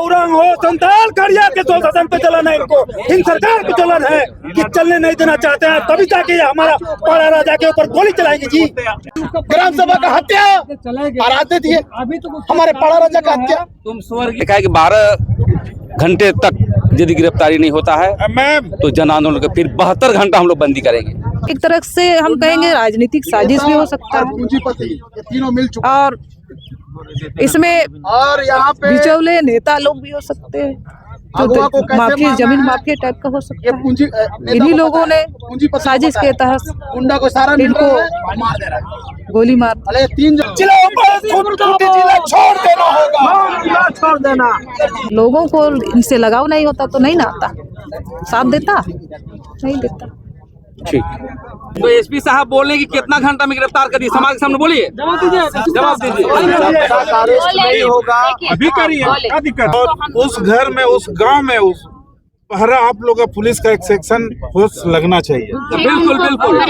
औरंग हो संताल खड़िया के तो शासन पे चलन है, इनको इन सरकार पे चलन है कि चलने नहीं देना चाहते हैं, तभी जाके हमारा पाड़ा राजा के ऊपर गोली चलाएंगे जी। ग्राम सभा का हत्या और आते थे हमारे पाड़ा राजा का हत्या। तुम स्वर्ग लिखा है कि 12 घंटे तक यदि गिरफ्तारी नहीं होता है तो जन आंदोलन का फिर 72 घंटा हम लोग बंदी करेंगे। एक तरह से हम कहेंगे राजनीतिक साजिश भी हो सकता है तीनों मिल चुके और इसमें और यहाँ पे बिचौले नेता लोग भी हो सकते हैं, जो माफिया जमीन माफिया टाइप का हो सकता है। इन्हीं लोगों ने साजिश के तहत गुंडा को सारा इनको गोली मार छोड़ देना होगा, छोड़ देना। लोगों को इनसे लगाव नहीं होता तो नहीं ना आता, साथ देता नहीं देता। ठीक, तो एसपी साहब बोले कि कितना घंटा में गिरफ्तार करिए, समाज के सामने बोलिए, जवाब दीजिए। नहीं होगा अभी करिए, क्या दिक्कत। और उस घर में उस गांव में उस पहरा आप लोग का पुलिस का एक सेक्शन फोर्स लगना चाहिए। बिल्कुल बिल्कुल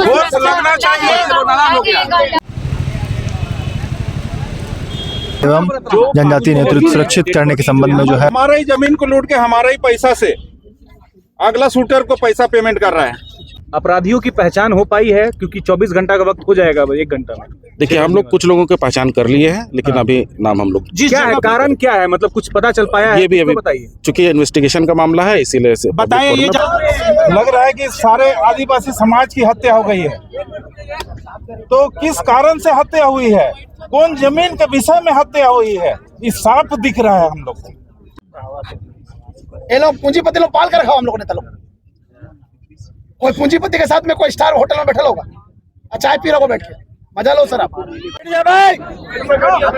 फोर्स लगना चाहिए। एवं जनजातीय नेतृत्व सुरक्षित करने के संबंध में जो है हमारा ही जमीन को लूट के हमारा ही पैसा से अगला शूटर को पैसा पेमेंट कर रहा है। अपराधियों की पहचान हो पाई है क्योंकि 24 घंटा का वक्त हो जाएगा, 1 घंटा में। देखिए हम लोग कुछ लोगों की पहचान कर लिए हैं, लेकिन अभी नाम हम लोग क्या है कारण, क्या है मतलब कुछ पता चल पाया है? ये भी अभी बताइए, चूंकि इन्वेस्टिगेशन का मामला है इसीलिए से बताइए। ये लग रहा है कि सारे आदिवासी समाज की हत्या हो गई है, तो किस कारण से हत्या हुई है, कौन जमीन के विषय में हत्या हुई है, ये साफ दिख रहा है हम लोग को। ये लोग पूंजीपति लोग पाल कर रखा हम लोगों ने तलो। कोई पूंजीपति के साथ में कोई स्टार होटल में बैठा होगा, चाय पी रहा होगा बैठ के, मजा लो सर आप।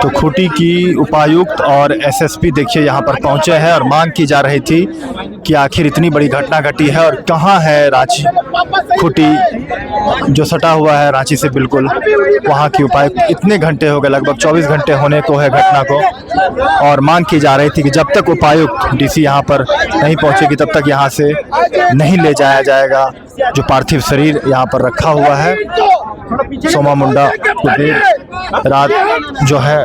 तो खूंटी की उपायुक्त और एसएसपी देखिए यहाँ पर पहुंचे हैं और मांग की जा रही थी कि आखिर इतनी बड़ी घटना घटी है और कहाँ है रांची। खूंटी जो सटा हुआ है रांची से बिल्कुल, वहाँ की उपायुक्त इतने घंटे हो गए, लगभग 24 घंटे होने को है घटना को, और मांग की जा रही थी कि जब तक उपायुक्त डीसी यहाँ पर नहीं पहुँचेगी तब तक यहाँ से नहीं ले जाया जाएगा जो पार्थिव शरीर यहाँ पर रखा हुआ है। सोमा मुंडा को देर रात जो है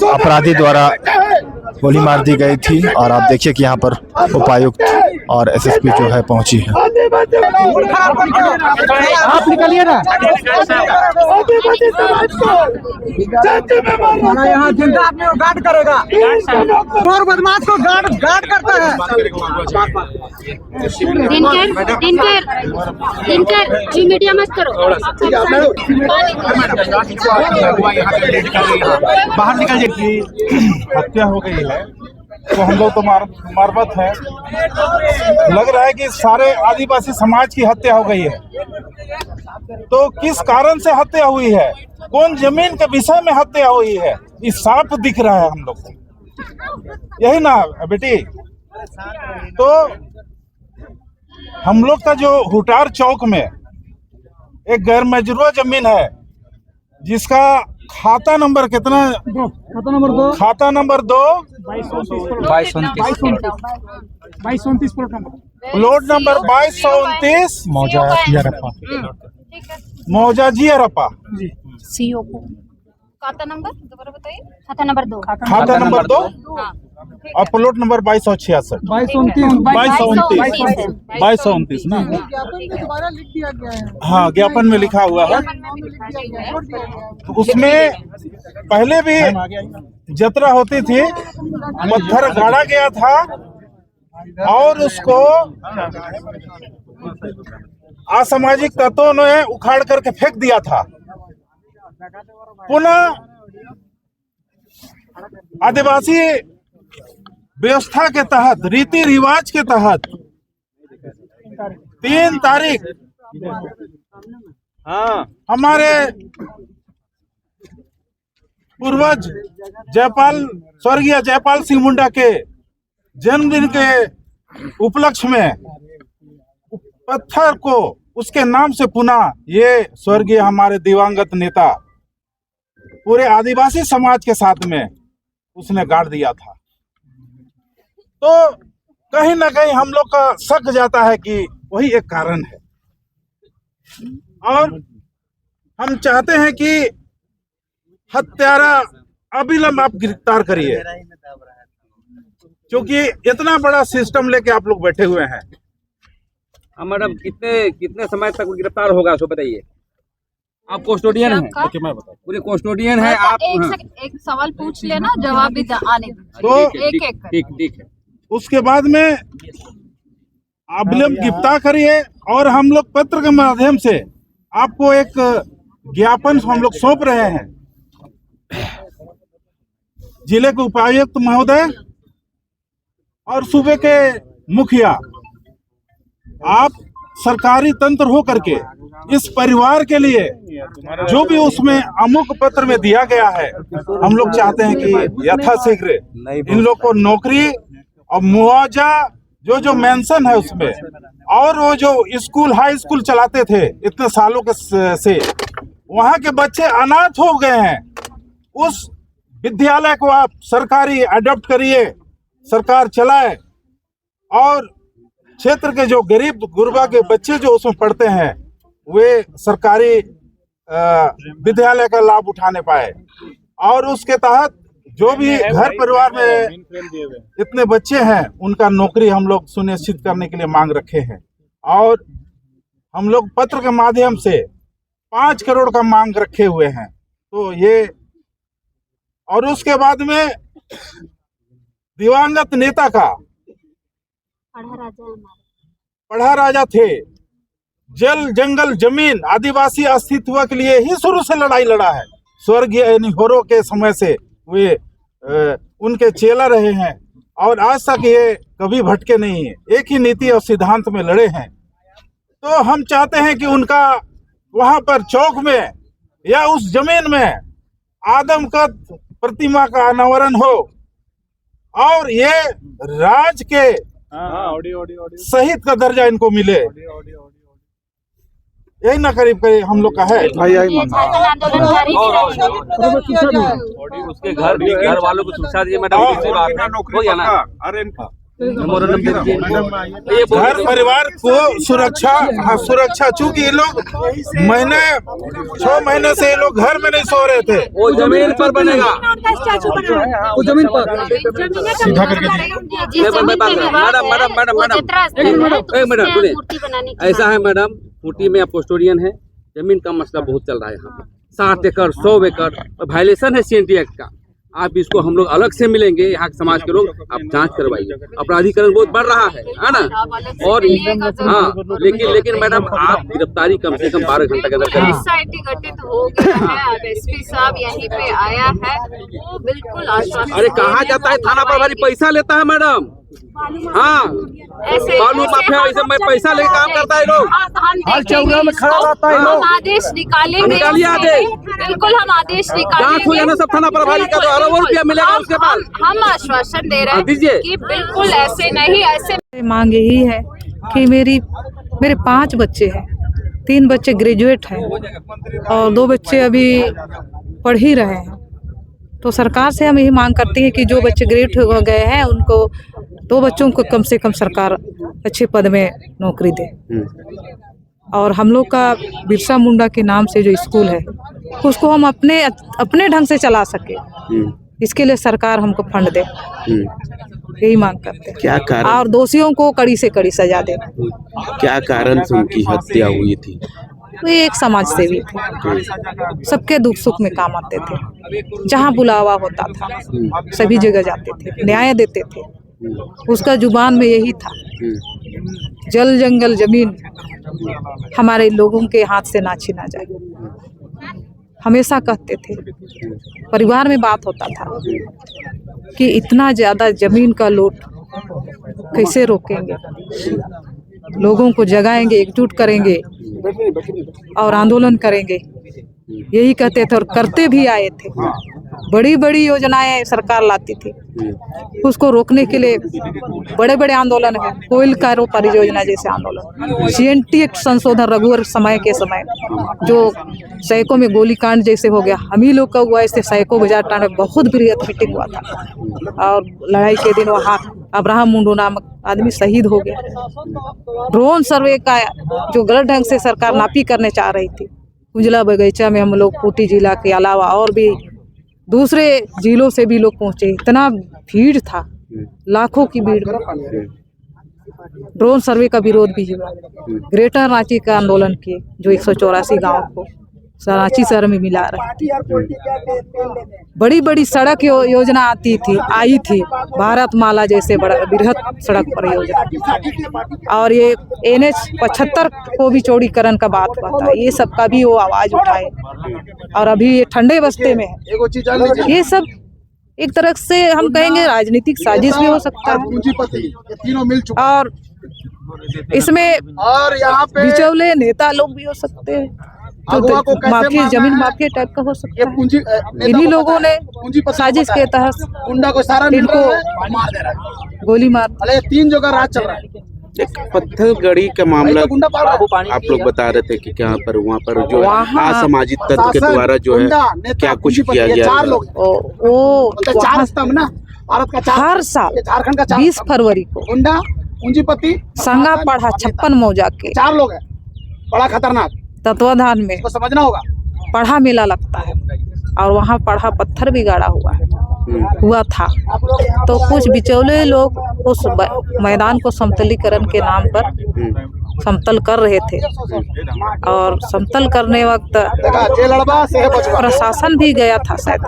अपराधी द्वारा गोली मार दी गई थी और आप देखिए कि यहाँ पर उपायुक्त और एसएसपी जो है पहुंची है। आप निकलिए ना, यहाँ जिंदा आदमी को गार्ड करेगा और बदमाश को गार्ड करता है। जी मीडिया मत करो, बाहर निकल जाइए। हत्या हो गई है तो हम लोग तो मारबत है। लग रहा है कि सारे आदिवासी समाज की हत्या हो गई है, तो किस कारण से हत्या हुई है, कौन जमीन के विषय में हत्या हुई है, ये साफ दिख रहा है हम लोग को। यही ना बेटी, तो हम लोग का जो हुटार चौक में एक गैर मजरूआ जमीन है जिसका खाता नंबर कितना, खाता नंबर 2 2229 प्लॉट नंबर 2229 मौजा जियारप्पा सीओ को खाता नंबर दोबारा बताइए। खाता नंबर 2, खाता नंबर 2 और प्लॉट नंबर 2266 2229 ना। हाँ, ज्ञापन में लिखा हुआ है। उसमें पहले भी जतरा होती थी, पत्थर गाड़ा गया था और उसको असामाजिक तत्वों ने उखाड़ करके फेंक दिया था। पुनः आदिवासी व्यवस्था के तहत, रीति रिवाज के तहत 3 तारीख हमारे पूर्वज जयपाल, स्वर्गीय जयपाल सिंह मुंडा के जन्मदिन के उपलक्ष्य में पत्थर को उसके नाम से पुनः ये स्वर्गीय हमारे दिवंगत नेता पूरे आदिवासी समाज के साथ में उसने गाड़ दिया था। तो कहीं ना कहीं हम लोग का शक जाता है कि वही एक कारण है, और हम चाहते हैं कि हत्यारा अविलंब आप गिरफ्तार करिए। क्योंकि इतना बड़ा सिस्टम लेके आप लोग बैठे हुए हैं। हाँ मैडम, कितने समय तक गिरफ्तार होगा सो बताइए। आप कस्टोडियन हैं, पूरे कस्टोडियन है आप। एक सवाल पूछ लेना, जवाब भी आने दो। तो ठीक है। उसके बाद में अविलंब गिरफ्तार करिए और हम लोग पत्र के माध्यम से आपको एक ज्ञापन हम लोग सौंप रहे हैं। जिले के उपायुक्त महोदय और सूबे के मुखिया, आप सरकारी तंत्र हो करके इस परिवार के लिए जो भी उसमें अमुक पत्र में दिया गया है, हम लोग चाहते हैं कि यथाशीघ्र इन लोग को नौकरी और मुआवजा जो मेंशन है उसमें, और वो जो स्कूल हाई स्कूल चलाते थे इतने सालों के से वहाँ के बच्चे अनाथ हो गए हैं, उस विद्यालय को आप सरकारी अडॉप्ट करिए, सरकार चलाए, और क्षेत्र के जो गरीब गुरबा के बच्चे जो उसमें पढ़ते हैं वे सरकारी विद्यालय का लाभ उठाने पाए। और उसके तहत जो भी घर परिवार में इतने बच्चे हैं उनका नौकरी हम लोग सुनिश्चित करने के लिए मांग रखे हैं। और हम लोग पत्र के माध्यम से 5 करोड़ का मांग रखे हुए हैं। तो ये, और उसके बाद में दिवंगत नेता का पढ़ा राजा थे, जल जंगल जमीन आदिवासी अस्तित्व के लिए ही शुरू से लड़ाई लड़ा है। स्वर्गीय होरो के समय से वे उनके चेला रहे हैं और आज तक ये कभी भटके नहीं है, एक ही नीति और सिद्धांत में लड़े हैं। तो हम चाहते हैं कि उनका वहां पर चौक में या उस जमीन में आदमकद प्रतिमा का अनावरण हो और ये राज के शहीद का दर्जा इनको मिले। यही ना करीब हम लोग का है। उसके घर वालों को सुरक्षा दिए मैडम, हो गया ना। घर परिवार को सुरक्षा, हाँ सुरक्षा, चूंकि ये लोग 6 महीने से ये लोग घर में नहीं सो रहे थे। वो जमीन पर बनेगा, वो जमीन पर सीधा करके मैडम सुनिए, ऐसा है मैडम, खूंटी में आप कस्टोडियन है, जमीन का मसला बहुत चल रहा है यहाँ पे, 60 एकड़ 100 एकड़ वायलेशन है CNT एक्ट का। आप इसको हम लोग अलग से मिलेंगे, यहाँ के समाज के लोग, आप जांच करवाइए। अपराधीकरण बहुत बढ़ रहा है ना। और हाँ, लेकिन मैडम आप गिरफ्तारी कम से कम 12 घंटे के अंदर करिए। SIT गठित हो गया है, अब SP साहब यहीं पे आया है, वो बिल्कुल आश्वासन। अरे कहा जाता है थाना प्रभारी पैसा लेता है मैडम। हाँ, बालू माफिया ऐसे में पैसा लेके काम करता है लोग, हर चौरा में खड़ा रहता है। हम आदेश निकालेंगे, निकालिए आदेश, बिल्कुल हम आदेश जांच हो निकालेंगे। जाना सब थाना प्रभारी का, तो अरबों रुपया मिलेगा उसके बाद। हम आश्वासन दे रहे हैं दीजिए कि बिल्कुल ऐसे नहीं, ऐसे मांग यही है कि मेरे 5 बच्चे हैं, 3 बच्चे ग्रेजुएट हैं और 2 बच्चे अभी पढ़ ही रहे हैं। तो सरकार से हम यही मांग करते हैं कि जो बच्चे ग्रेजुएट हो गए हैं उनको, 2 बच्चों को कम से कम सरकार अच्छे पद में नौकरी दे। और हम लोग का बिरसा मुंडा के नाम से जो स्कूल है उसको हम अपने ढंग से चला सके, इसके लिए सरकार हमको फंड दे, यही मांग करते हैं। क्या कारण, और दोषियों को कड़ी से कड़ी सजा दे। क्या कारण से उनकी हत्या हुई थी? वो एक समाज सेवी थे, सबके दुख सुख में काम आते थे, जहाँ बुलावा होता था सभी जगह जाते थे, न्याय देते थे। उसका जुबान में यही था, जल जंगल जमीन हमारे लोगों के हाथ से ना छीना जाए, हमेशा कहते थे। परिवार में बात होता था कि इतना ज़्यादा जमीन का लूट कैसे रोकेंगे, लोगों को जगाएंगे, एकजुट करेंगे और आंदोलन करेंगे, यही कहते थे और करते भी आए थे। बड़ी बड़ी योजनाएं सरकार लाती थी, उसको रोकने के लिए बड़े बड़े आंदोलन है, कोयल कारो परियोजना जैसे आंदोलन, CNT एक्ट संशोधन रघुवर समय के समय जो सैकों में गोलीकांड जैसे हो गया, हम ही लोग का हुआ, ऐसे सैकों बाजार में बहुत बृहद मीटिंग हुआ था। और लड़ाई के दिन वहाँ अब्राहम मुंडू नामक आदमी शहीद हो गया। ड्रोन सर्वे का जो गलत ढंग से सरकार नापी करने चाह रही थी, उजला बगीचा में हम लोग खूंटी जिला के अलावा और भी दूसरे जिलों से भी लोग पहुंचे, इतना भीड़ था लाखों की भीड़ में ड्रोन सर्वे का विरोध भी हुआ। ग्रेटर रांची का आंदोलन किए जो 184 गांव को रांची शहर में मिला रहे। बड़ी बड़ी सड़क योजना आई थी भारत माला जैसे बड़ा बृहद सड़क परियोजना, और ये NH 75 को भी चौड़ीकरण का बात हुआ था। ये सब का भी वो आवाज उठाए, और अभी ये ठंडे बस्ते में है। ये सब एक तरह से हम कहेंगे राजनीतिक साजिश भी हो सकता है, और इसमें बिचौले नेता लोग भी हो सकते हैं, तो माफिया जमीन माफिया टाइप का हो सकता है। इन्हीं लोगों ने साजिश के तहत इनको गोली मार 3 जगह राज चल रहा है। एक पत्थलगड़ी का मामला आप लोग बता रहे थे कि क्या पर वहाँ पर जो असामाजिक तत्व के द्वारा जो है क्या कुछ किया गया। 4 लोग वो 4 स्तंभ ना भारत का हर साल झारखंड का 20 फरवरी को गुंडा पूंजीपति संगा पढ़ा 56 मौजा के 4 लोग है, बड़ा खतरनाक, तत्वाधान में इसको समझना होगा। पढ़ा मेला लगता है, और वहाँ पढ़ा पत्थर भी गाड़ा हुआ था। तो कुछ बिचौले लोग उस मैदान को समतलीकरण के नाम पर समतल कर रहे थे, और समतल करने वक्त प्रशासन भी गया था शायद,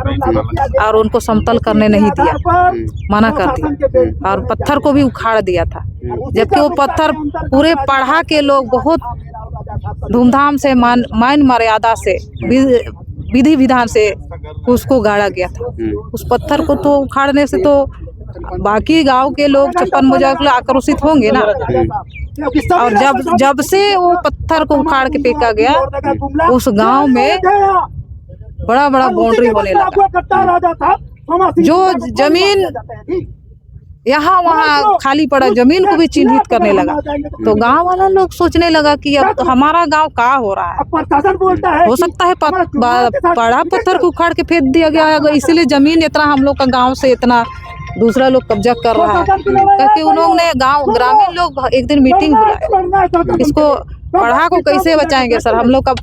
और उनको समतल करने नहीं दिया, मना कर दिया, और पत्थर को भी उखाड़ दिया था। जबकि वो पत्थर पूरे पढ़ा के लोग बहुत धूमधाम से मान मर्यादा से विधि विधान से उसको गाड़ा गया था। उस पत्थर को तो उखाड़ने से तो बाकी गांव के लोग 56 मौजा के आक्रोशित होंगे ना। और जब से वो पत्थर को उखाड़ के फेंका गया, उस गांव में बड़ा बड़ा बाउंड्री होने लगा। जो जमीन यहाँ वहाँ खाली पड़ा जमीन को भी चिन्हित करने लगा, तो गांव वाला लोग सोचने लगा कि अब तो हमारा गांव का हो रहा है। हो सकता है बड़ा पत्थर को उखाड़ के फेंक दिया गया है, इसीलिए जमीन इतना हम लोग का गांव से इतना दूसरा लोग कब्जा कर रहा है। क्योंकि उन्होंने ग्रामीण लोग एक दिन मीटिंग बुलाया, इसको पढ़ा को कैसे बचाएंगे सर, हम लोग का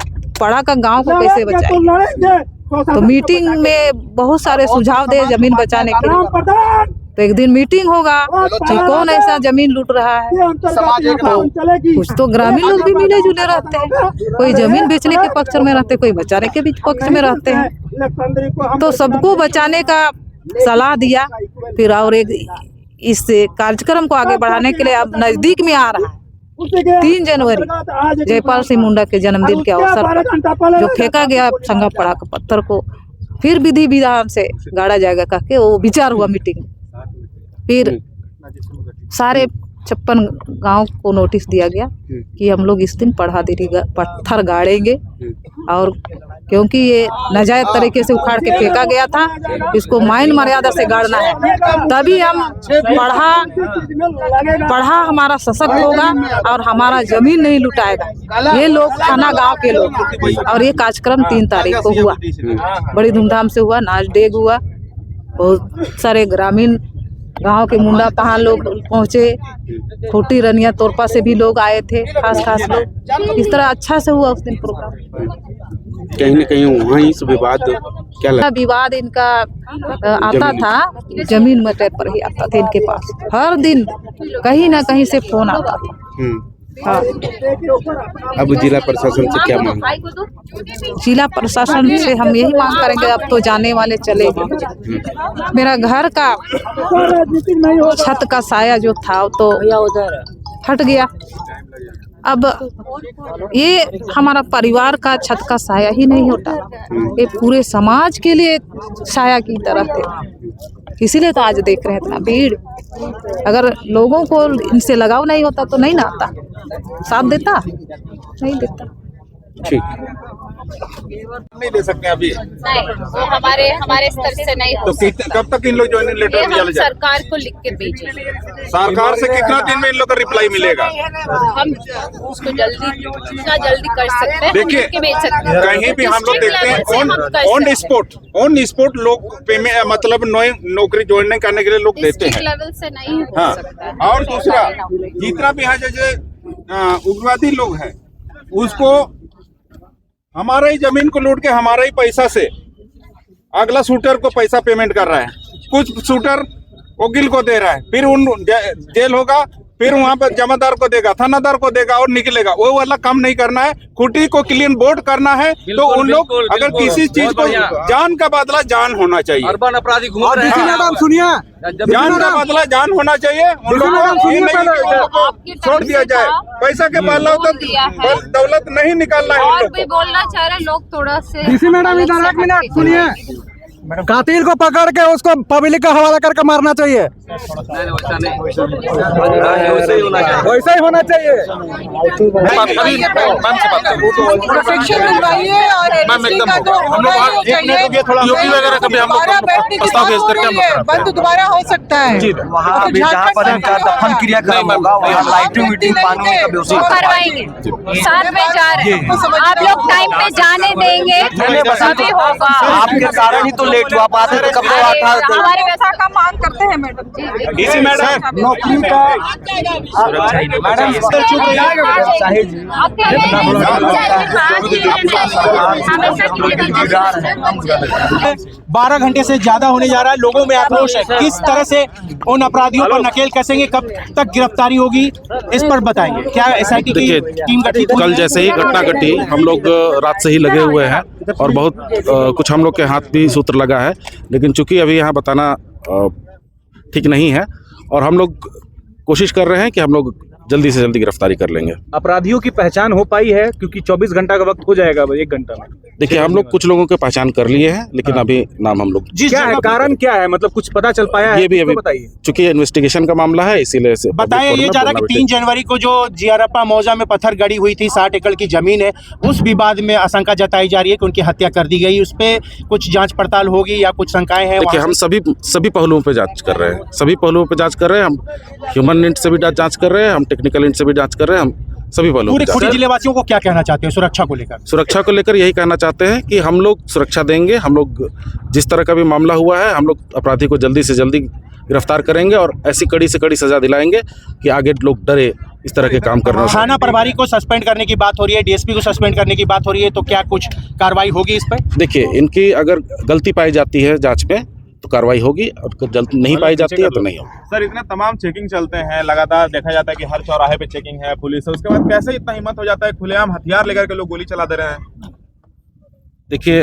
पढ़ा का गाँव को कैसे बचाएंगे। तो मीटिंग में बहुत सारे सुझाव दे जमीन बचाने के लिए। तो एक दिन मीटिंग होगा कि कौन ऐसा जमीन लूट रहा है, तो कुछ तो ग्रामीण लोग भी मिले जुले रहते हैं, कोई जमीन बेचने के पक्ष में रहते, कोई बचाने के भी पक्ष में रहते हैं। तो सबको बचाने का सलाह दिया। फिर और एक इस कार्यक्रम को आगे बढ़ाने के लिए अब नजदीक में आ रहा है 3 जनवरी जयपाल सिंह मुंडा के जन्मदिन के अवसर पर जो फेंका गया संगा पड़ा का पत्थर को फिर विधि विधान से गाड़ा जाएगा कह के वो विचार हुआ मीटिंग में। फिर सारे 56 गांव को नोटिस दिया गया कि हम लोग इस दिन पत्थर गाड़ेंगे, और क्योंकि ये नाजायज तरीके से उखाड़ के फेंका गया था, इसको मान मर्यादा से गाड़ना है, तभी हम पढ़ा हमारा सशक्त होगा और हमारा जमीन नहीं लुटाएगा। ये लोग थाना गांव के लोग। और ये कार्यक्रम 3 तारीख को हुआ, बड़ी धूमधाम से हुआ, नाच डेग हुआ, बहुत सारे ग्रामीण गांव के मुंडा कहाँ लोग पहुँचे, खोटी रनिया तोरपा से भी लोग आए थे, खास लोग। इस तरह अच्छा से हुआ उस दिन प्रोग्राम। कहीं न कहीं वहाँ इस विवाद क्या लगा? विवाद इनका आता था, जमीन मटर पर ही आता था इनके पास। हर दिन कहीं ना कहीं से फोन आता था। हाँ। अब जिला प्रशासन से क्या मांग? जिला प्रशासन से हम यही मांग करेंगे, अब तो जाने वाले चले गए। मेरा घर का छत का साया जो था तो फट गया। अब ये हमारा परिवार का छत का साया ही नहीं होता, ये पूरे समाज के लिए साया की तरह थे। इसीलिए तो आज देख रहे हैं इतना भीड़। अगर लोगों को इनसे लगाव नहीं होता तो नहीं ना आता, साथ देता नहीं देता। ठीक, नहीं दे सकते अभी। नहीं, वो हमारे स्तर से नहीं हो तो कब तक इन लोग ज्वाइनिंग लेटर हम दिया जाए? सरकार को लिख के भेजेंगे। सरकार से कितना दिन में इन लोग का रिप्लाई मिलेगा? हम उसको जितना जल्दी कर सकते हैं, देखिए, हम भेज सकते हैं। कहीं भी हम लोग देखते हैं ऑन स्पॉट लोग पेमेंट मतलब नौकरी ज्वाइन करने के लिए लोग देते हैं। लेवल से नहीं हो हाँ, सकता है। और दूसरा जितना भी यहाँ जैसे उग्रवादी लोग हैं उसको हमारा ही जमीन को लूट के हमारा ही पैसा से अगला शूटर को पैसा पेमेंट कर रहा है। कुछ शूटर वकील को दे रहा है, फिर उन जेल होगा, फिर वहाँ पर जमादार को देगा, थानादार को देगा और निकलेगा। वो वाला काम नहीं करना है। खूंटी को क्लीन बोर्ड करना है तो उन लोग अगर किसी चीज को जान का बदला जान होना चाहिए। अर्बन अपराधी घूम रहे हैं। मैडम सुनिए, जान का बदला जान होना चाहिए। उन लोगों को ये नहीं कि उन लोगों को छोड़ दिया जाए। पैसा के बदलाव तो दौलत नहीं निकालना है। और भी बोलना चाह रहे लोग थोड़ा से। डीसी मैडम इधर एक मिनट सुनिए, कातिल को पकड़ के उसको पब्लिक का हवाला करके मारना चाहिए। वैसा ही होना चाहिए। प्रशिक्षण दिलवाइए और एनएससी का जो होगा ही चाहिए। बंद दोबारा हो सकता है। वहाँ अभी जहाँ पर इनका दफन क्रियाक्रम होगा वहाँ लाइटिंग वीटिंग पानी का व्यवस्था करवाएंगे। साथ में जा रहे हैं, आप लोग टाइम पे जाने देंगे तभी होगा। आपके कारण ही तो लेट हुआ। आप आते तो कब हमारे पैसा का मांग करते हैं मैडम। डीसी मैडम नौकरी का मैडम 12 घंटे से ज्यादा होने जा रहा है। लोगों में आक्रोश है। किस तरह से उन अपराधियों पर नकेल कसेंगे, कब तक गिरफ्तारी होगी, इस पर बताएंगे। क्या एसआईटी की टीम गठित? कल जैसे ही घटना घटी हम लोग रात से ही लगे हुए हैं और बहुत कुछ हम लोग के हाथ भी सूत्र लगा है, लेकिन चूंकि अभी यहाँ बताना ठीक नहीं है और हम लोग कोशिश कर रहे हैं कि हम लोग जल्दी से जल्दी गिरफ्तारी कर लेंगे। अपराधियों की पहचान हो पाई है? क्योंकि 24 घंटा का वक्त हो जाएगा, 1 घंटा में। देखिए हम लोग कुछ लोगों की पहचान कर लिए हैं, लेकिन अभी नाम हम लोग क्या है, कारण क्या है, मतलब कुछ पता चल पाया है? ये भी अभी बताइए। चूंकि इन्वेस्टिगेशन का मामला है इसीलिए से बताया ये जा रहा है कि 3 जनवरी को जो जियारप्पा मौजा में पत्थर गड़ी हुई थी, 60 एकड़ की जमीन है, उस विवाद में आशंका जताई जा रही है कि उनकी हत्या कर दी गई। उस पे कुछ जांच पड़ताल होगी या कुछ शंकाएं हैं? देखिए हम सभी पहलुओं पे जांच कर रहे हैं, सभी पहलुओं पे जांच कर रहे हैं। हम ह्यूमन इंट से भी जांच कर रहे हैं, हम टेक्निकल इंट से भी जांच कर रहे हैं, हम सभी पहलुओं पे पूरे जिले वासियों को क्या कहना चाहते हैं सुरक्षा को लेकर? सुरक्षा को लेकर यही कहना चाहते हैं कि हम लोग सुरक्षा देंगे। हम लोग जिस तरह का भी मामला हुआ है हम लोग अपराधी को जल्दी से जल्दी गिरफ्तार करेंगे और ऐसी कड़ी से कड़ी सजा दिलाएंगे कि आगे लोग डरे इस तरह के काम करना। थाना प्रभारी को सस्पेंड करने की बात हो रही है, डीएसपी को सस्पेंड करने की बात हो रही है, तो क्या कुछ कार्रवाई होगी इस पर? देखिए इनकी अगर गलती पाई जाती है जांच में तो कार्रवाई होगी और गलती नहीं पाई जाती है तो नहीं होगी। सर इतना तमाम चेकिंग चलते हैं, लगातार देखा जाता है कि हर चौराहे पे चेकिंग है, पुलिस है, उसके बाद कैसे इतना हिम्मत हो जाता है खुलेआम हथियार लेकर के लोग गोली चला दे रहे हैं? देखिए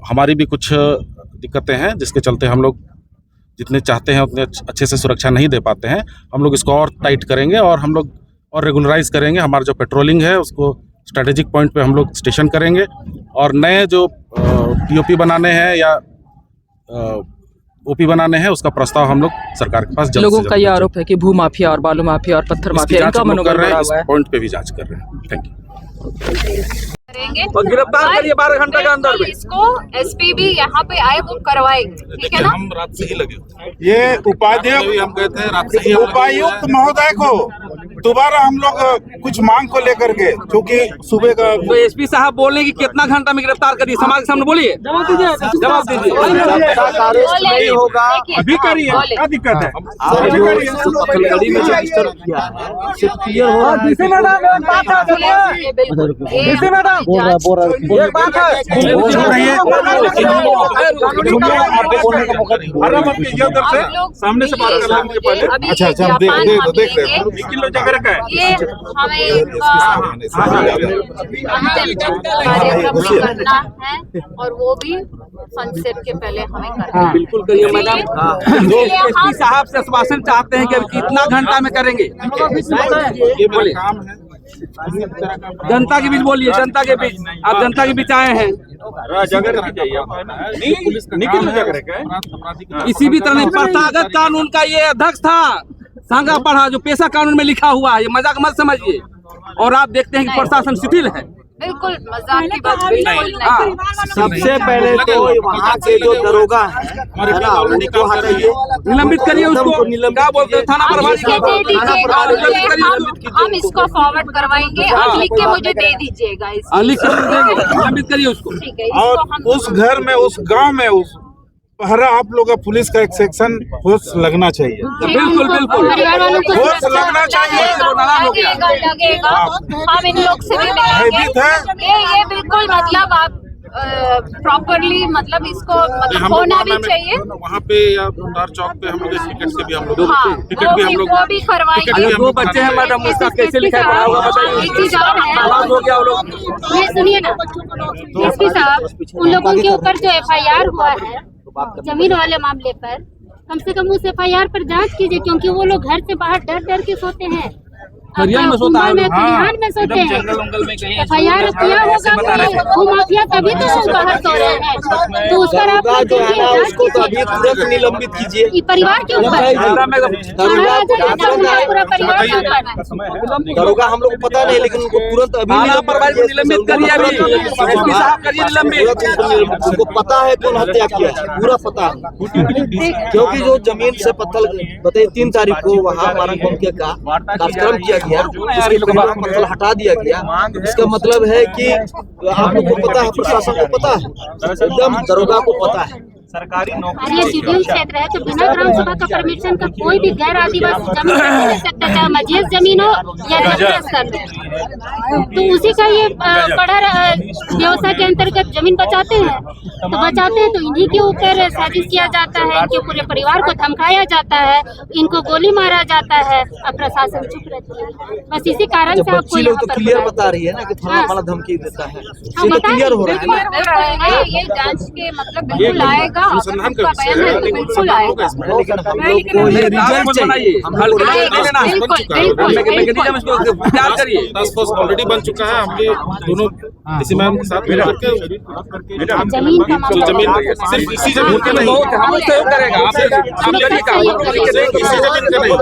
हमारी भी कुछ दिक्कतें हैं जिसके चलते हम लोग जितने चाहते हैं उतने अच्छे से सुरक्षा नहीं दे पाते हैं। हम लोग इसको और टाइट करेंगे और हम लोग और रेगुलराइज करेंगे। हमारा जो पेट्रोलिंग है उसको स्ट्रेटेजिक पॉइंट पे हम लोग स्टेशन करेंगे और नए जो टीओपी बनाने हैं या ओपी बनाने हैं उसका प्रस्ताव हम लोग सरकार के पास जल्द लोगों का ये आरोप है कि भू माफिया और बालू माफिया और पत्थर माफिया इनका मनोबल बढ़ा हुआ है। पॉइंट पे भी जांच कर रहे हैं। Thank you. करेंगे और गिरफ्तार करिए 12 घंटे के अंदर में। इसको एसपी भी यहाँ पे आए, वो करवाएंगे, ठीक है ना? हम रात से ही लगे ये उपाध्यक्ष हम कहते हैं रात से ही उपायुक्त महोदय को दोबारा हम लोग कुछ मांग को लेकर के, क्योंकि सुबह का तो एसपी साहब बोलने की कितना घंटा में गिरफ्तार करिए, समाज के सामने बोलिए, जवाब दीजिए। अभी करिए, क्या दिक्कत है? सामने से बात करने के पहले अच्छा हम देख रहे हैं जगह रखा है ये हमें कार्यक्रम करना है और वो भी सनसेट के पहले हमें करना है। बिल्कुल करिए मैडम। एसपी साहब से आश्वासन चाहते हैं कि अब कितना घंटा में करेंगे, ये बोलिए। जनता के बीच बोलिए, जनता के बीच, आप जनता के बीच आए हैं। किसी भी तरह नहीं, प्रथागत कानून का ये अध्यक्ष था सांगा पढ़ा जो पेशा कानून में लिखा हुआ है, ये मजाक मत समझिए। और आप देखते हैं कि प्रशासन शिथिल है। बिल्कुल मजाक की बात बिल्कुल नहीं। सबसे पहले तो वहाँ के जो दरोगा है निलंबित करिए उसको, क्या बोलते हैं थाना प्रभारी को। हम इसको फॉरवर्ड करवाएंगे और लिख के मुझे दे दीजिएगा। लिख के देंगे, निलंबित करिए उसको। ठीक है, और उस घर में उस गांव में उस पहरा आप लोग का पुलिस का एक सेक्शन फोर्स लगना चाहिए। बिल्कुल बिल्कुल फोर्स लगना चाहिए। लगेगा। हम इन लोग से भी मिलेंगे। ये बिल्कुल मतलब आप प्रॉपरली मतलब इसको मतलब होना भी चाहिए। वहाँ पे या भंडार चौक पे हम लोग टिकट से भी हम लोग हाँ, टिकट भी हम लोग वो भी करवाएंगे। अगर दो बच्चे हैं मैडम, उसका कैसे लिखा पड़ा होगा बताइए। एक चीज और है, हो गया वो लोग। ये सुनिए ना एसपी साहब, उन लोगों के ऊपर जो FIR हुआ है जमीन वाले मामले पर, कम से कम उस FIR पर जांच कीजिए, क्योंकि वो लोग घर से बाहर डर डर के सोते हैं, खलिहान में सोता है, खलिहान में सोते हैं। FIR किया होगा वो माफिया, तभी तो वो बाहर सो रहे हैं। तो उस पर आप जांच कीजिए, तुरंत निलंबित कीजिए। ये परिवार के ऊपर पूरा परिवार के ऊपर। दरोगा हम लोग को पता नहीं, लेकिन उनको तुरंत अभी निलंबित करिए, अभी एसपी साहब करिए निलंबित। उनको पता है कौन हत्या किया है, पूरा पता है। क्योंकि जो जमीन से पत्थर बताइए 3 तारीख को वहाँ मारंगबम के का कार्यक्रम किया गया, इसके बाद पत्थर हटा दिया गया। इसका मतलब है कि आप लोग को पता है, प्रशासन को पता है, एकदम दरोगा को पता है। सरकारी नौकरी ये शेड्यूल क्षेत्र है, तो बिना ग्राम सभा का परमिशन का कोई भी गैर आदिवासी जमीन नहीं ले सकता, चाहे मझियस जमीन हो या रजिस्टर स्तर में। तो उसी का ये बड़ा व्यवसाय के अंतर्गत जमीन बचाते हैं, तो इन्हीं के ऊपर साजिश किया जाता है, इनके पूरे परिवार को धमकाया जाता है, इनको गोली मारा जाता है, अब प्रशासन चुप रहती है। बस इसी कारण से आपको लोग तो क्लियर बता रही है ना कि फलाना फलाना धमकी देता है, क्लियर हो रहा है। ये जांच के मतलब बिल्कुल आएगा, अनुसंधान का विषय है, लेकिन बिल्कुल आएगा। लेकिन हम लोग को ये रिजल्ट चाहिए। टास्क फोर्स ऑलरेडी बन चुका है। हमने दोनों इसी मैम के साथ मिलकर के जमीन का जो जमीन सिर्फ इसी जमीन के नहीं, हम सहयोग करेगा, आप करिए काम। इसी जमीन के नहीं,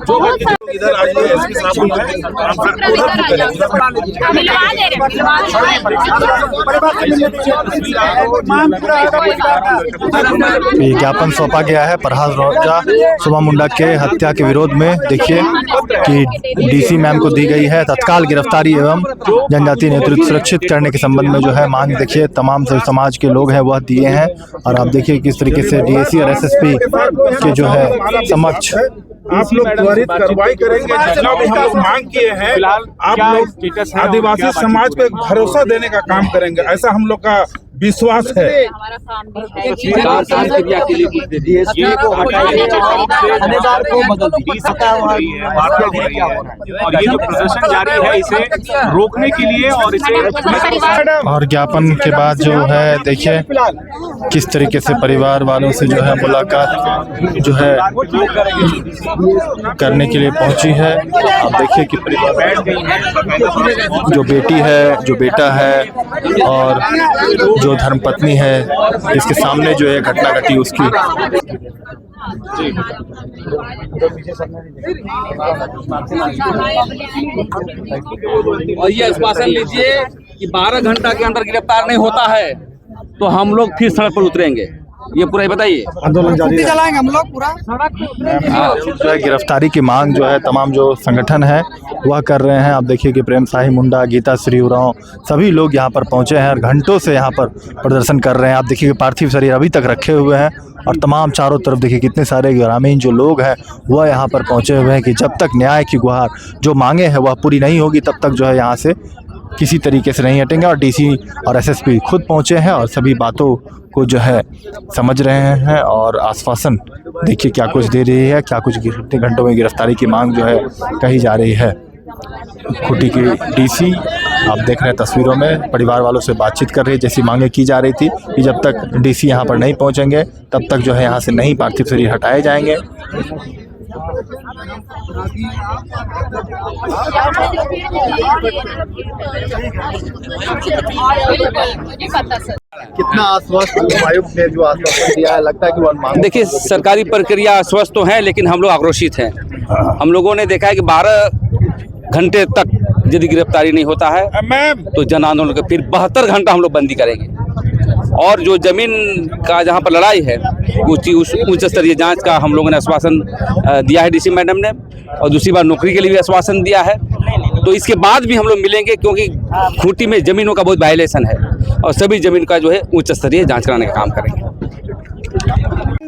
जो बाकी इधर आज एसपी साहब ज्ञापन सौंपा गया है प्रहास रोजा सुमा मुंडा के हत्या के विरोध में। देखिए कि डीसी मैम को दी गई है तत्काल गिरफ्तारी एवं जनजातीय नेतृत्व सुरक्षित करने के संबंध में जो है मांग देखिए तमाम समाज के लोग हैं वह दिए हैं। और आप देखिए किस तरीके से डीएसी और एसएसपी के जो है समक्ष आप लोग त्वरित कार्रवाई करेंगे, जितना भी हम लोग मांग किए हैं आप लोग आदिवासी समाज को एक भरोसा देने का काम करेंगे, ऐसा हम लोग का विश्वास है। और ये जो प्रदर्शन जारी है इसे रोकने के लिए और इसे और ज्ञापन के बाद जो है देखिए किस तरीके से परिवार वालों से जो है मुलाकात जो है करने के लिए पहुंची है। आप देखिए कि परिवार जो बेटी है, जो बेटा है और जो धर्मपत्नी है, इसके सामने जो है घटना घटी उसकी और ये आश्वासन लीजिए कि 12 घंटा के अंदर गिरफ्तार नहीं होता है तो हम लोग फिर सड़क पर उतरेंगे। ये पूरा बताइए, आंदोलन जारी चलाएंगे हम लोग पूरा। गिरफ्तारी की मांग जो है तमाम जो संगठन है वह कर रहे हैं। आप देखिए कि प्रेम साही मुंडा, गीता श्री उरांव सभी लोग यहाँ पर पहुँचे हैं और घंटों से यहाँ पर प्रदर्शन कर रहे हैं। आप देखिए कि पार्थिव शरीर अभी तक रखे हुए हैं और तमाम चारों तरफ देखिए कितने सारे ग्रामीण जो लोग हैं वह यहाँ पर पहुँचे हुए हैं कि जब तक न्याय की गुहार जो मांगे हैं वह पूरी नहीं होगी तब तक जो है यहाँ से किसी तरीके से नहीं हटेंगे। और डीसी और एसएसपी खुद पहुँचे हैं और सभी बातों को जो है समझ रहे हैं और आश्वासन देखिए क्या कुछ दे रही है, क्या कुछ कितने घंटों में गिरफ्तारी की मांग जो है कही जा रही है। खूंटी की डीसी आप देख रहे हैं तस्वीरों में परिवार वालों से बातचीत कर रही है, जैसी मांगे की जा रही थी कि जब तक डीसी यहाँ पर नहीं पहुँचेंगे तब तक जो है यहाँ से नहीं पार्थिव शरीर हटाए जाएंगे। कितना आश्वस्त आयुक्त ने जो आश्वासन दिया है, लगता है कि वह मांग देखिए सरकारी प्रक्रिया आश्वस्त तो है लेकिन हम लोग आक्रोशित हैं। हम लोगों ने देखा है कि 12 घंटे तक यदि गिरफ्तारी नहीं होता है तो जन आंदोलन का फिर 72 घंटा हम लोग बंदी करेंगे। और जो जमीन का जहाँ पर लड़ाई है उच्च स्तरीय जांच का हम लोगों ने आश्वासन दिया है डीसी मैडम ने, और दूसरी बार नौकरी के लिए भी आश्वासन दिया है। तो इसके बाद भी हम लोग मिलेंगे क्योंकि खूंटी में जमीनों का बहुत वायलेशन है और सभी जमीन का जो है उच्च स्तरीय जांच कराने का काम करेंगे।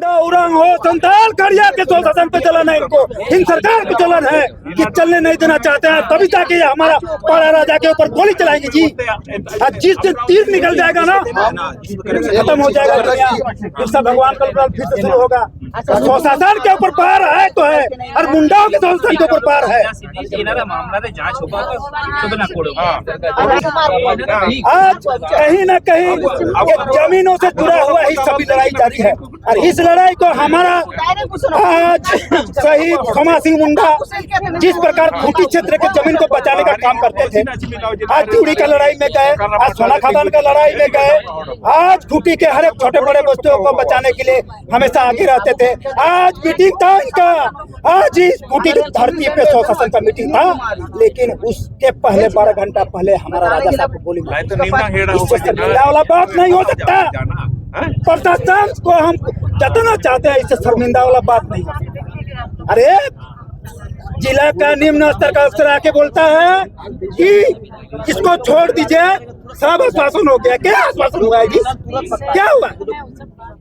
मुंडा उरंग हो संताल करिया के शासन पे चलन है इनको, इन सरकार पे चलन है कि चलने नहीं देना चाहते हैं, तभी ताकि हमारा पाड़ा राजा के ऊपर गोली चलाएंगे जी। जिस दिन तीर निकल जाएगा ना खत्म हो जाएगा दुनिया, फिर सब भगवान का फिर से शुरू होगा। शासन के ऊपर पार है तो है और मुंडाओं के शासन के ऊपर पार है। आज कहीं न कहीं जमीनों से जुड़ा हुआ ही सभी लड़ाई जारी है और इस लड़ाई को हमारा आज शहीद खमा सिंह मुंडा जिस प्रकार खूंटी क्षेत्र के जमीन को बचाने का काम करते थे, आज चूड़ी का लड़ाई में गए, आज सोना खदान का लड़ाई में गए, आज खूंटी के हर एक छोटे बड़े वस्तुओं को बचाने के लिए हमेशा आगे रहते थे। आज मीटिंग था इनका, आज इस खूंटी की धरती पे शासन का मीटिंग था, लेकिन उसके पहले 12 घंटा पहले हमारा राजा साहब को गोली वाला बात नहीं हो सकता। प्रशासन को हम जताना चाहते हैं, इससे शर्मिंदा वाला बात नहीं। अरे जिला का निम्न स्तर का अफसर आके बोलता है कि इसको छोड़ दीजिए, सब आश्वासन हो गया। क्या आश्वासन हुआ है जी? क्या हुआ?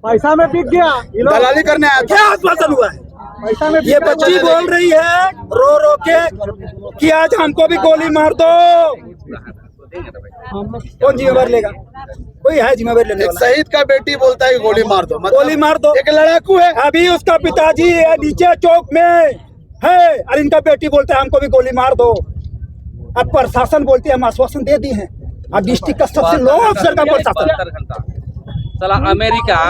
पैसा में बिक गया, दलाली करने आया, क्या आश्वासन हुआ है? पैसा में ये बच्ची बोल रही है रो रो के कि आज हमको भी गोली मार दो। कौन जिम्मेवार लेगा? कोई है जिम्मेवार लेने वाला? शहीद का बेटी बोलता है गोली मार दो, गोली मार दो। एक लड़ाकू है, अभी उसका पिताजी नीचे चौक में है और इनका बेटी बोलता है हमको भी गोली मार दो। अब प्रशासन बोलती है हम आश्वासन दे दिए हैं, अब डिस्ट्रिक्ट का सबसे लो अफसर का प्रशासन साला अमेरिका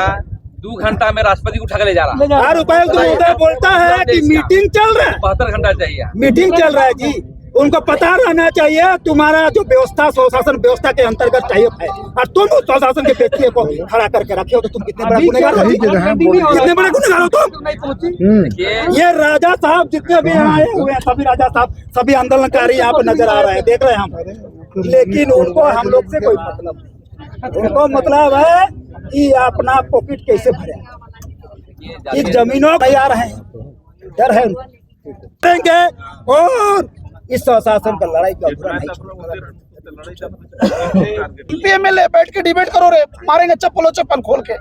2 घंटा में राष्ट्रपति को उठा के ले जा रहा है। और उपायुक्त महोदय बोलता है कि मीटिंग चल रहा है, 72 घंटा चाहिए, मीटिंग चल रहा है जी। उनको पता रहना चाहिए तुम्हारा जो व्यवस्था स्वशासन व्यवस्था के अंतर्गत चाहिए है और तुम उस स्वशासन के व्यक्ति को खड़ा करके रखे हो, तो तुम कितने बड़े गुनहगार हो, कितने बड़े गुनहगार हो तुम। ये राजा साहब जितने भी यहाँ आए हुए हैं सभी राजा साहब सभी आंदोलनकारी यहाँ पे नजर आ रहे हैं, देख रहे हैं हम, लेकिन उनको हम लोग से कोई मतलब नहीं। उनको मतलब है कि अपना पॉकेट कैसे भरे, इस जमीनों तैयार है, डर है उनको और इस शासन का लड़ाई का बुरा नहीं। एमएलए बैठ के डिबेट करो रे, मारेंगे चप्पल खोल के।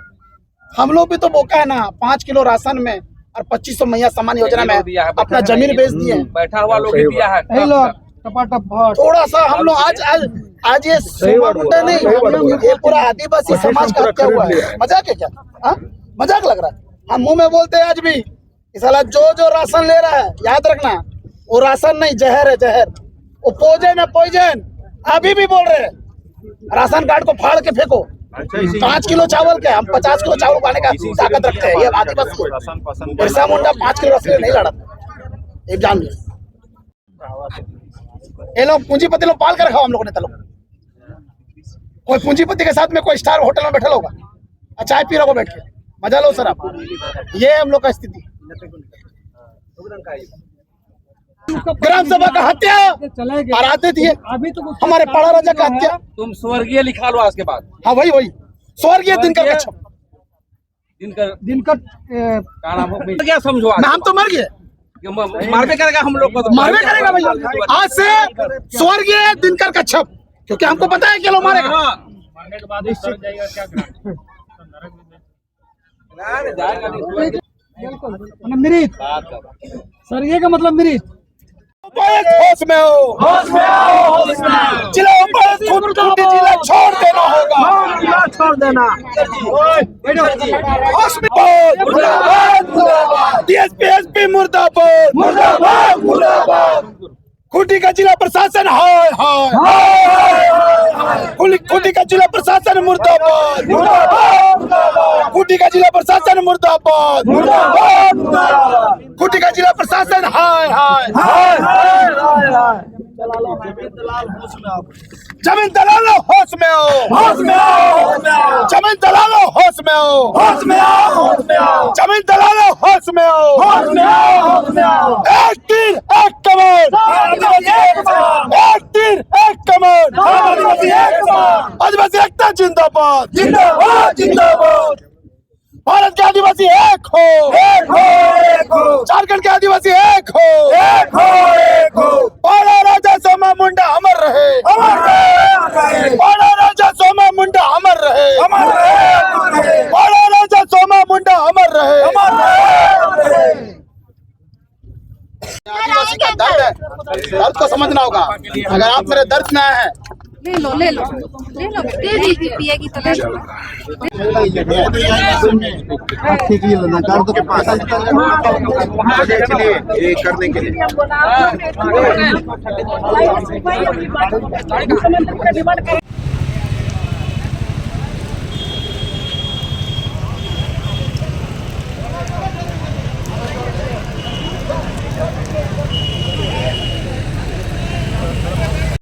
हम लोग भी तो बोका है ना, 5 किलो राशन में और 2500 मैया सम्मान योजना में अपना जमीन बेच दिए, बैठा हुआ लोग भी दिया है। थोड़ा सा हम लोग आज ये सोमा मुंडा नहीं, ये पूरा आदिवासी समाज का हत्या हुआ है। मजाक है क्या? मजाक लग रहा है? हम मुंह में बोलते हैं आज भी, साला जो राशन ले रहा है याद रखना वो राशन नहीं, जहर है, जहर। वो पोजन है, पोइजन। अभी भी बोल रहे हैं राशन कार्ड को फाड़ के फेंको। 5 किलो चावल के हम 50 किलो चावल पाने का ताकत रखते हैं। ये आदिवासी बिरसा मुंडा 5 किलो रसले नहीं लड़ा, एक जान लो। ये लोग पूंजीपति लोग पाल कर रखा हम लोगों ने। कोई पूंजीपति के साथ में कोई स्टार होटल में बैठा होगा, चाय पी रहा होगा बैठ के, मजा लो सर आप। ये हम लोग का स्थिति। ग्राम सभा का हत्या और आते थे हमारे पाड़ा राजा का हत्या। तुम स्वर्गीय लिखा लो आज के बाद। हाँ वही स्वर्गीय दिनकर का छप, दिनकर क्या समझो? हम तो मर गए, मारबे करेगा हम लोग को, मारबे करेगा भैया। आज से स्वर्गीय दिनकर का छप, क्योंकि हमको पता है कि लोग मारेगा। मृत स्वर्गीय का मतलब मृत। होश में हो, होश में आओ, होश में आओ। जिला जिला छोड़ देना होगा, छोड़ देना। होश में मुर्दाबाद, डीएसपी एसपी मुर्दाबाद, मुर्दाबाद, मुर्दाबाद। खूंटी का जिला प्रशासन हाय हाय, खूंटी का जिला प्रशासन मुर्दाबाद, मुर्दाबाद। खूंटी का जिला प्रशासन मुर्दाबाद, मुर्दाबाद। खूंटी का जिला प्रशासन हाय हाय हाय। जमीन दलालो होश में आओ, होश में आओ। जमीन दलालो होश में आओ, होश में आओ, होश में आओ। जमीन दलालो होश में आओ, होश में आओ, होश में आओ। एक तीर एक कमान, एक तीर एक कमान, आदिवासी एकता जिंदाबाद, जिंदाबाद, जिंदाबाद। भारत के आदिवासी एक हो, एक हो, एक हो। झारखंड के आदिवासी एक हो, एक हो, एक हो। पाड़ा राजा सोमा मुंडा अमर रहे, अमर रहे। पाड़ा राजा सोमा मुंडा अमर रहे, अमर रहे। पाड़ा राजा सोमा मुंडा अमर रहे। किसी का दर्द है, दर्द को समझना होगा। अगर आप मेरे दर्द में आए हैं, ले लो ले लो ले लो, दे दीजिए, पिएगी तो ले लो। चलिए ये करने के लिए